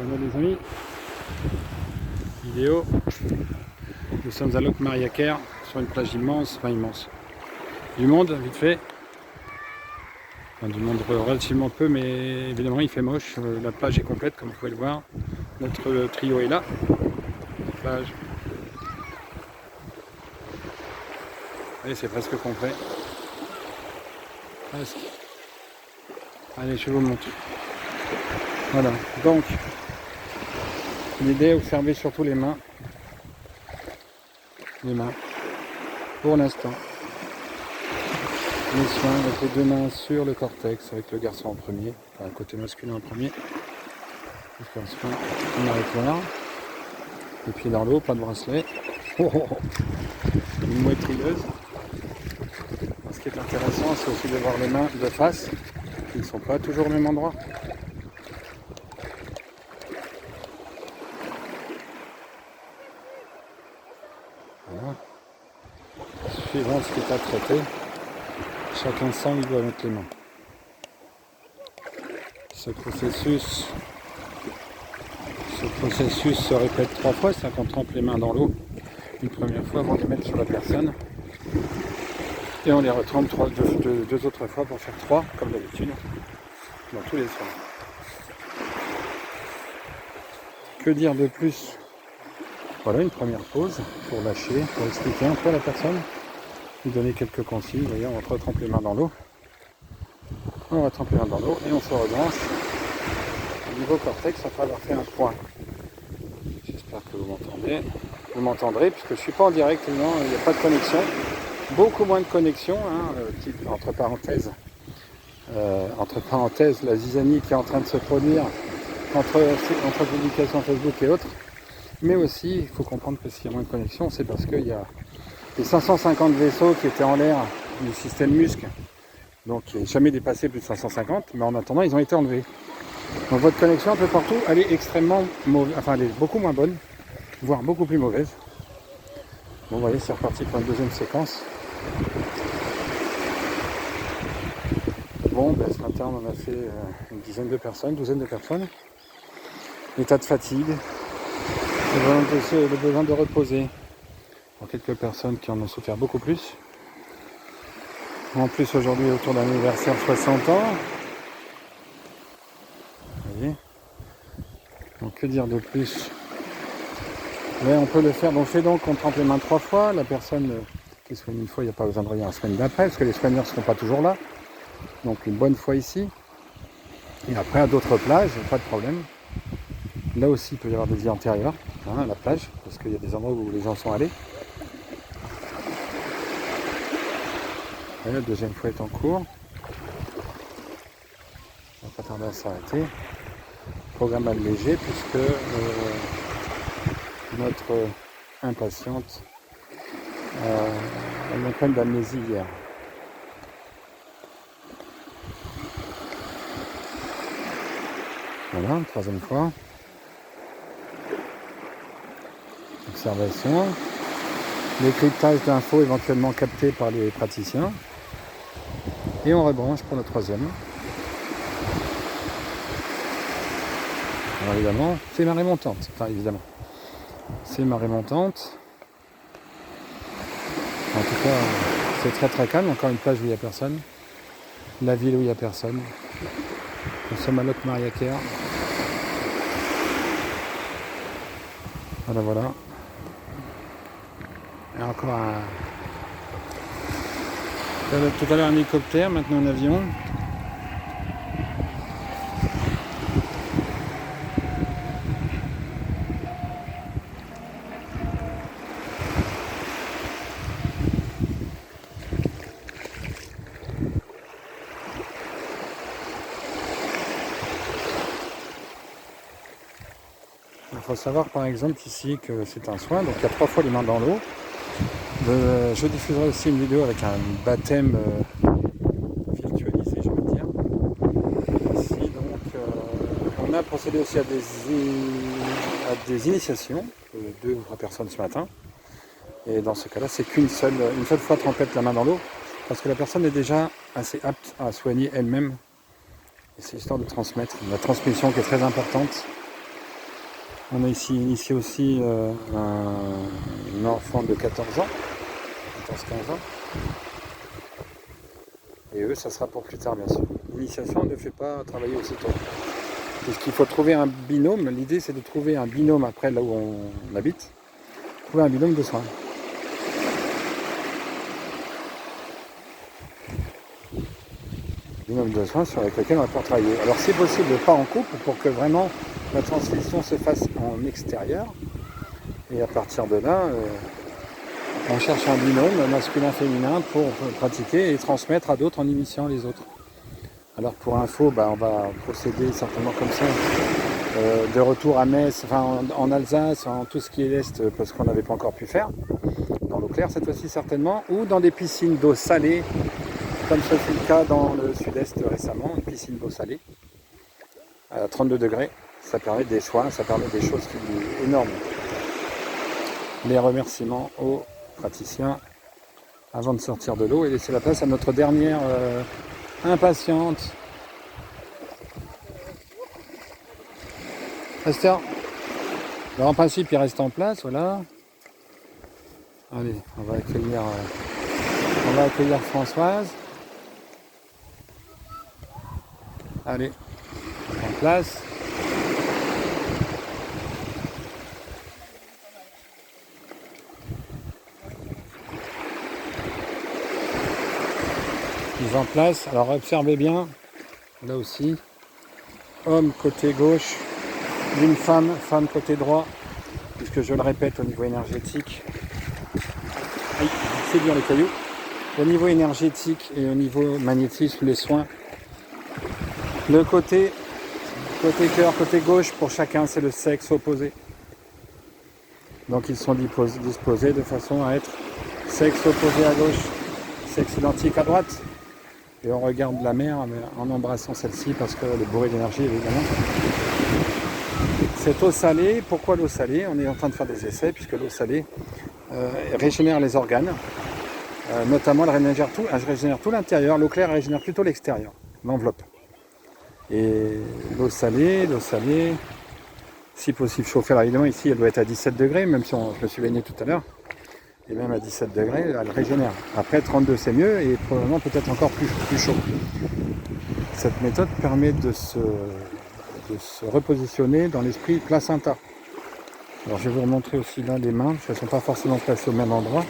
Bonjour les amis, vidéo. Nous sommes à Locmariaquer sur une plage immense, enfin immense. Du monde, vite fait. Enfin, du monde relativement peu, mais évidemment il fait moche. La plage est complète comme vous pouvez le voir. Notre trio est là. La plage. Allez, c'est presque complet. Presque. Allez, je vous montre. Voilà, donc l'idée est d'observer surtout les mains. Les mains. Pour l'instant. Les soins avec les deux mains sur le cortex, avec le garçon en premier, enfin le côté masculin en premier. On arrête là. Et puis dans l'eau, pas de bracelet. Oh, oh, oh. Une mouette rieuse. Ce qui est intéressant, c'est aussi de voir les mains de face, qui ne sont pas toujours au même endroit. Voilà. Suivant ce qui est à traiter, chacun sent où il doit mettre les mains. Ce processus se répète 3 fois, c'est qu'on trempe les mains dans l'eau une première fois avant de les mettre sur la personne. Et on les retrempe deux autres fois pour faire 3, comme d'habitude, dans tous les soins. Que dire de plus? Voilà une première pause pour lâcher, pour expliquer un peu à la personne, lui donner quelques consignes. Vous voyez, on retrempe les mains dans l'eau. On retrempe les mains dans l'eau et on se rebranche. Au niveau cortex, après avoir fait un point. J'espère que vous m'entendez. Vous m'entendrez, puisque je ne suis pas en direct, non, il n'y a pas de connexion. Beaucoup moins de connexion, hein, type, entre parenthèses, la zizanie qui est en train de se produire entre publications Facebook et autres. Mais aussi, il faut comprendre que s'il y a moins de connexion, c'est parce qu'il y a les 550 vaisseaux qui étaient en l'air du système MUSC, donc qui n'est jamais dépassé plus de 550, mais en attendant, ils ont été enlevés. Donc votre connexion un peu partout, elle est extrêmement mauvaise, enfin elle est beaucoup moins bonne, voire beaucoup plus mauvaise. Bon, vous voyez, c'est reparti pour une deuxième séquence. Bon, ben, ce matin, on en a fait une douzaine de personnes. État de fatigue, le besoin de reposer. Pour quelques personnes qui en ont souffert beaucoup plus. En plus, aujourd'hui, autour d'un anniversaire 60 ans. Vous voyez. Donc, que dire de plus? Mais on peut le faire. On fait donc, on trempe les mains 3 fois. La personne qui soigne une fois, il n'y a pas besoin de revenir la semaine d'après, parce que les soigneurs ne seront pas toujours là. Donc, une bonne fois ici. Et après, à d'autres plages, pas de problème. Là aussi, il peut y avoir des vies antérieures, hein, à la plage, parce qu'il y a des endroits où les gens sont allés. Et la deuxième fois est en cours. On va pas tarder à s'arrêter. Programme allégé, puisque notre impatiente a eu un problème d'amnésie hier. Voilà, troisième fois. Observation. Décryptage d'infos éventuellement captées par les praticiens. Et on rebranche pour le troisième. Alors évidemment, c'est marée montante. Enfin évidemment. C'est marée montante. En tout cas, c'est très très calme. Encore une plage où il n'y a personne. La ville où il n'y a personne. Nous sommes à Locmariaquer. Voilà, voilà. Et encore tout à l'heure un hélicoptère, maintenant un avion. Il faut savoir par exemple ici que c'est un soin, donc il y a 3 fois les mains dans l'eau. Je diffuserai aussi une vidéo avec un baptême virtualisé, je veux dire. Ici donc on a procédé aussi à des initiations, 2 ou 3 personnes ce matin. Et dans ce cas-là, c'est une seule fois trempette la main dans l'eau, parce que la personne est déjà assez apte à soigner elle-même. Et c'est histoire de transmettre, la transmission qui est très importante. On a ici aussi un enfant de 14 ans, 14-15 ans. Et eux, ça sera pour plus tard, bien sûr. L'initiation ne fait pas travailler aussitôt. Puisqu'il faut trouver un binôme. L'idée, c'est de trouver un binôme après, là où on habite. Trouver un binôme de soins. Binôme de soins sur lequel on va pouvoir travailler. Alors, c'est possible, pas en couple, pour que vraiment la transmission se fasse en extérieur. Et à partir de là, on cherche un binôme masculin-féminin pour pratiquer et transmettre à d'autres en initiant les autres. Alors pour info, on va procéder certainement comme ça, de retour à Metz, enfin en Alsace, en tout ce qui est l'Est, parce qu'on n'avait pas encore pu faire, dans l'eau claire cette fois-ci certainement, ou dans des piscines d'eau salée, comme ce fut le cas dans le sud-est récemment, une piscine d'eau salée, à 32 degrés, ça permet des soins, ça permet des choses énormes. Les remerciements aux praticiens avant de sortir de l'eau et laisser la place à notre dernière impatiente. Esther. Alors en principe il reste en place, voilà. Allez, on va accueillir Françoise. Allez, en place. Mise en place. Alors observez bien, là aussi, homme côté gauche, d'une femme côté droit, puisque je le répète au niveau énergétique, c'est dur les cailloux, au niveau énergétique et au niveau magnétisme, les soins, le côté cœur, côté gauche, pour chacun c'est le sexe opposé. Donc ils sont disposés de façon à être sexe opposé à gauche, sexe identique à droite. Et on regarde la mer en embrassant celle-ci parce qu'elle est bourrée d'énergie évidemment. Cette eau salée, pourquoi l'eau salée? On est en train de faire des essais puisque l'eau salée régénère les organes, notamment elle régénère tout l'intérieur, l'eau claire régénère plutôt l'extérieur, l'enveloppe. Et l'eau salée, si possible chauffée, alors évidemment ici elle doit être à 17 degrés, même si je me suis baigné tout à l'heure. Et même à 17 degrés, elle régénère. Après 32 c'est mieux et probablement peut-être encore plus chaud. Cette méthode permet de se repositionner dans l'esprit placenta. Alors je vais vous remontrer aussi là les mains, parce qu'elles ne sont pas forcément placées au même endroit.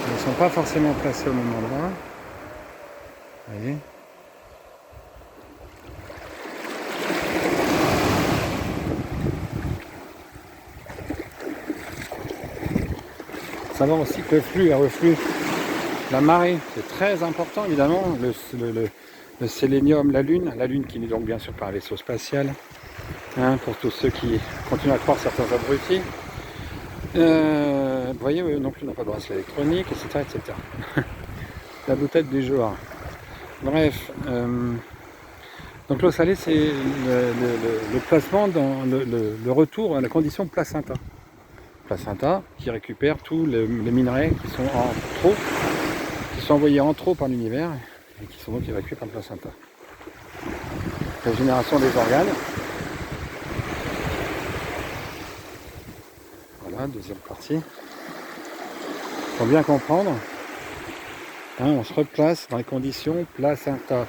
Elles ne sont pas forcément placées au même endroit. Vous voyez ? Savoir aussi que le reflux, la marée, c'est très important évidemment, le sélénium, la Lune qui est donc bien sûr par un vaisseau spatial, pour tous ceux qui continuent à croire certains abrutis. Vous voyez, eux non plus n'ont pas de bracelet électronique, etc. La boutette du jour. Bref, donc l'eau salée, c'est le placement dans le retour à la condition placenta. Placenta qui récupère tous les minerais qui sont en trop, qui sont envoyés en trop par l'univers et qui sont donc évacués par le placenta. Régénération des organes. Voilà, deuxième partie. Pour bien comprendre, on se replace dans les conditions placenta.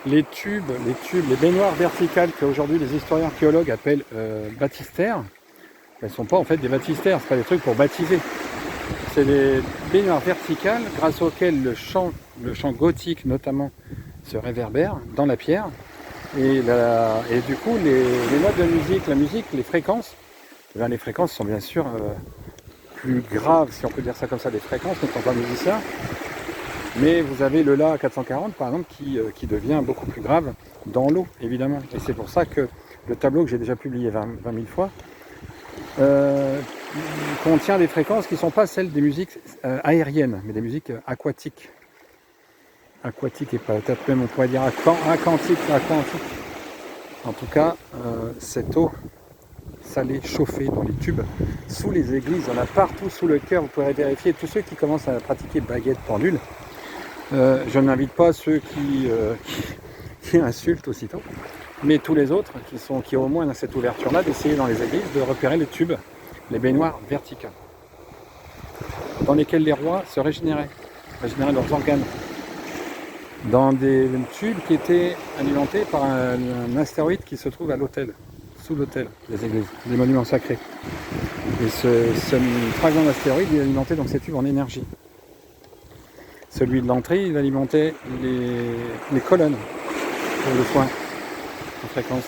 Les tubes, les baignoires verticales qu'aujourd'hui les historiens archéologues appellent baptistères, elles ne sont pas en fait des baptistères, ce pas des trucs pour baptiser. C'est des baignoires verticales grâce auxquelles le chant gothique notamment se réverbère dans la pierre. Et du coup les notes de musique, la musique, les fréquences sont bien sûr plus graves, si on peut dire ça comme ça, des fréquences, ne sont pas musiciens. Mais vous avez le La 440 par exemple qui devient beaucoup plus grave dans l'eau évidemment. Et c'est pour ça que le tableau que j'ai déjà publié 20 000 fois contient des fréquences qui ne sont pas celles des musiques aériennes, mais des musiques aquatiques. Aquatiques et peut-être même on pourrait dire aquantique. En tout cas, cette eau salée chauffée dans les tubes, sous les églises, il y en a partout sous le cœur, vous pourrez vérifier, tous ceux qui commencent à pratiquer baguette pendule, Je n'invite pas ceux qui insultent aussitôt, mais tous les autres qui ont au moins cette ouverture-là, d'essayer dans les églises de repérer les tubes, les baignoires verticales, dans lesquelles les rois se régénéraient leurs organes, dans des tubes qui étaient alimentés par un astéroïde qui se trouve à l'autel, sous l'autel des églises, des monuments sacrés. Et ce fragment d'astéroïde, il alimentait donc ces tubes en énergie. Celui de l'entrée, il alimentait les colonnes pour le soin en fréquence.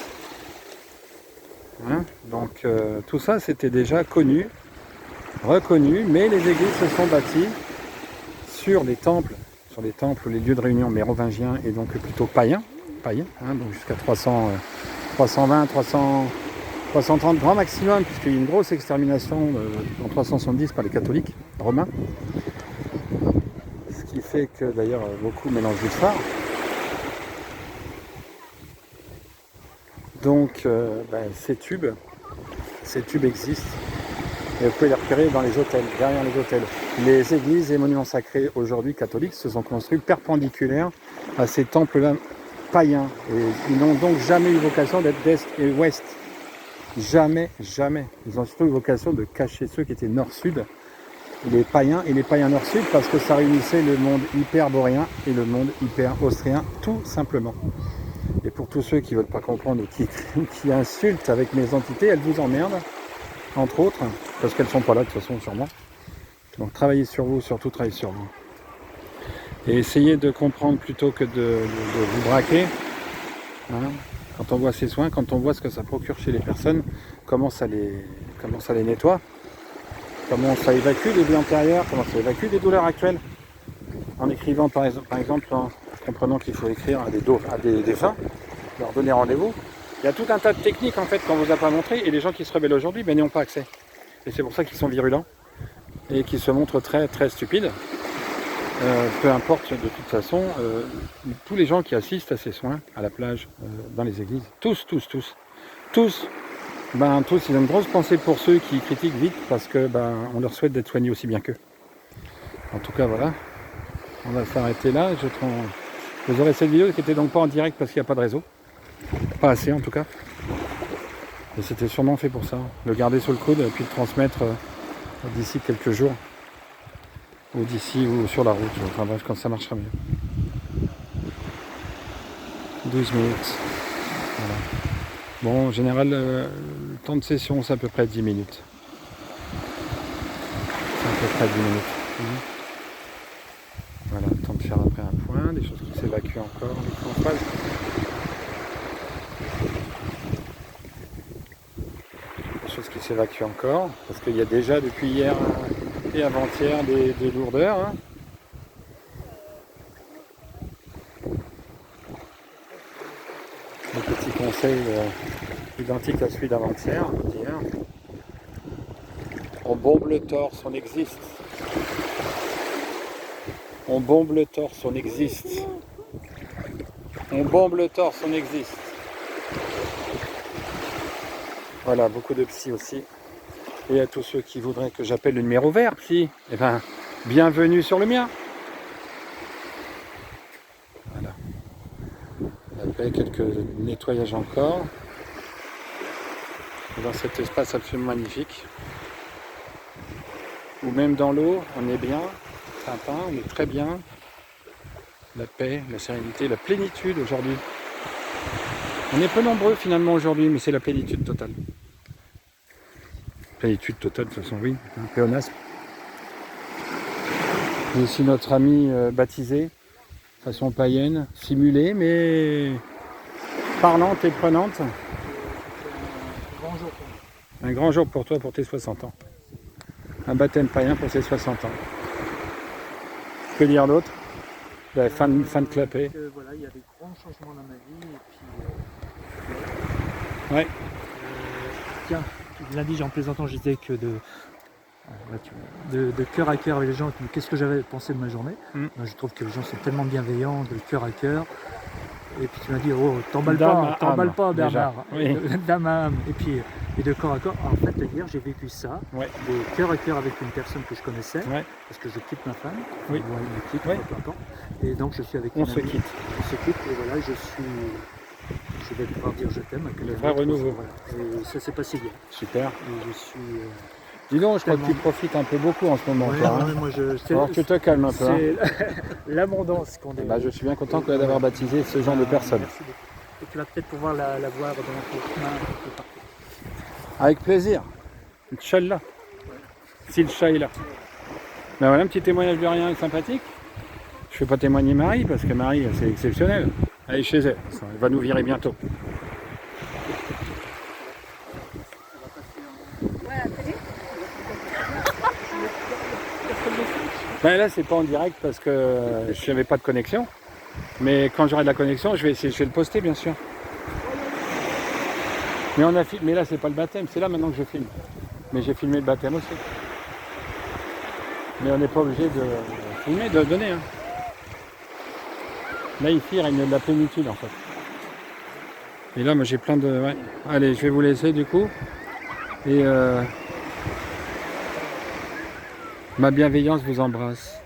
Voilà. Donc tout ça, c'était déjà connu, reconnu, mais les églises se sont bâties sur les temples, les lieux de réunion mérovingiens et donc plutôt païens, donc jusqu'à 320, 330 grand maximum, puisqu'il y a eu une grosse extermination en 370 par les catholiques romains. Ce qui fait que d'ailleurs beaucoup mélangent l'histoire. Donc ces tubes existent. Et vous pouvez les repérer dans les hôtels, derrière les hôtels. Les églises et monuments sacrés aujourd'hui catholiques se sont construits perpendiculaires à ces temples-là païens. Et ils n'ont donc jamais eu vocation d'être d'est et ouest. Jamais, jamais. Ils ont surtout eu vocation de cacher ceux qui étaient nord-sud, les païens et les païens nord-sud, parce que ça réunissait le monde hyperboréen et le monde hyper-austrien, tout simplement. Et pour tous ceux qui ne veulent pas comprendre ou qui insultent avec mes entités, elles vous emmerdent, entre autres, parce qu'elles ne sont pas là de toute façon, sûrement. Donc travaillez sur vous, surtout travaillez sur vous. Et essayez de comprendre plutôt que de vous braquer. Hein. Quand on voit ces soins, quand on voit ce que ça procure chez les personnes, comment ça les nettoie, comment ça évacue les vies antérieures, comment ça évacue les douleurs actuelles. En écrivant par exemple, en comprenant qu'il faut écrire à des défunts, leur donner rendez-vous. Il y a tout un tas de techniques en fait qu'on ne vous a pas montré, et les gens qui se rebellent aujourd'hui n'y ont pas accès. Et c'est pour ça qu'ils sont virulents et qu'ils se montrent très très stupides. Peu importe, de toute façon, tous les gens qui assistent à ces soins, à la plage, dans les églises, tous, ils ont une grosse pensée pour ceux qui critiquent vite, parce que on leur souhaite d'être soignés aussi bien qu'eux. En tout cas, voilà, on va s'arrêter là. Vous aurez cette vidéo qui n'était donc pas en direct parce qu'il n'y a pas de réseau, pas assez en tout cas. Et c'était sûrement fait pour ça, le garder sous le coude et puis le transmettre d'ici quelques jours. Ou d'ici ou sur la route, enfin bref, quand ça marchera mieux. 12 minutes. Voilà. Bon, en général, le temps de session, c'est à peu près 10 minutes. C'est à peu près 10 minutes. Voilà, le temps de faire après un point, des choses qui s'évacuent encore, des phrases. Des choses qui s'évacuent encore, parce qu'il y a déjà depuis hier et avant-hier des lourdeurs. Hein. Un petit conseil identique à celui d'avant-hier, d'hier. On bombe le torse, on existe. On bombe le torse, on existe. On bombe le torse, on existe. Voilà, beaucoup de psy aussi. Et à tous ceux qui voudraient que j'appelle le numéro vert, psy, eh ben, bienvenue sur le mien. Voilà. Après, quelques nettoyages encore. Dans cet espace absolument magnifique. Ou même dans l'eau, on est bien, sympa, on est très bien. La paix, la sérénité, la plénitude aujourd'hui. On est peu nombreux finalement aujourd'hui, mais c'est la plénitude totale. Plénitude totale, de toute façon, oui, un pléonasme. J'ai aussi notre ami baptisé, façon païenne, simulée, mais parlante et prenante. Un grand jour pour toi, pour tes 60 ans. Un baptême païen pour ses 60 ans. Que dire d'autre? Fin de clapet. Voilà, il y a des grands changements dans ma vie. Et puis, ouais. Tiens, lundi, en plaisantant, je disais que de cœur à cœur avec les gens, qu'est-ce que j'avais pensé de ma journée. Je trouve que les gens sont tellement bienveillants, de cœur à cœur. Et puis tu m'as dit, oh, t'emballes D'âme pas, à Bernard. âme, déjà. Oui. D'âme à âme. Et de corps à corps. En fait, hier, j'ai vécu ça, Ouais. de cœur à cœur avec une personne que je connaissais, Ouais. parce que je quitte ma femme. Oui. Ou elle me quitte, Oui. peu importe. Et donc, je suis avec On une se amie. quitte. On se quitte, et voilà, je vais pouvoir dire je t'aime à quelqu'un Le vrai d'autre. renouveau. Voilà. Et ça s'est passé hier. Super. Et je suis... Dis donc, je crois que tu tellement- profites un peu beaucoup en ce moment. Ouais, toi, hein. ouais, moi, Alors tu te calmes un peu. Hein. c'est l'abondance qu'on Eh ben, je suis bien content d'avoir baptisé ce genre de personnes. Merci beaucoup. Et tu vas peut-être pouvoir la voir dans ton chemin un peu partout. Avec plaisir. Inch'Allah. Si le chat est là. Ben voilà un petit témoignage de rien sympathique. Je ne fais pas témoigner Marie parce que Marie c'est exceptionnel. Elle est chez elle. Elle va nous virer bientôt. Ben là c'est pas en direct parce que je n'avais pas de connexion. Mais quand j'aurai de la connexion, je vais le poster bien sûr. Mais on a mais là c'est pas le baptême, c'est là maintenant que je filme. Mais j'ai filmé le baptême aussi. Mais on n'est pas obligé de filmer, de donner. Hein. Là il règne de la plénitude en fait. Et là moi j'ai plein de. Ouais. Allez, je vais vous laisser du coup. Et ma bienveillance vous embrasse.